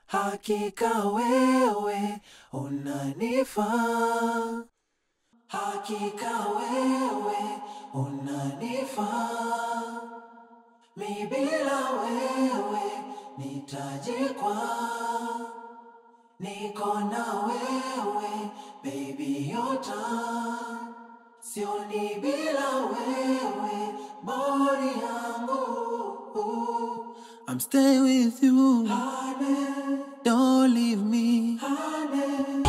Hakika wewe unanifaa, hakika wewe unanifaa. Mi bila wewe nitajikwaa, niko na wewe baby yota. Sioni bila wewe body yangu. I'm staying with you, honey. Don't leave me, honey.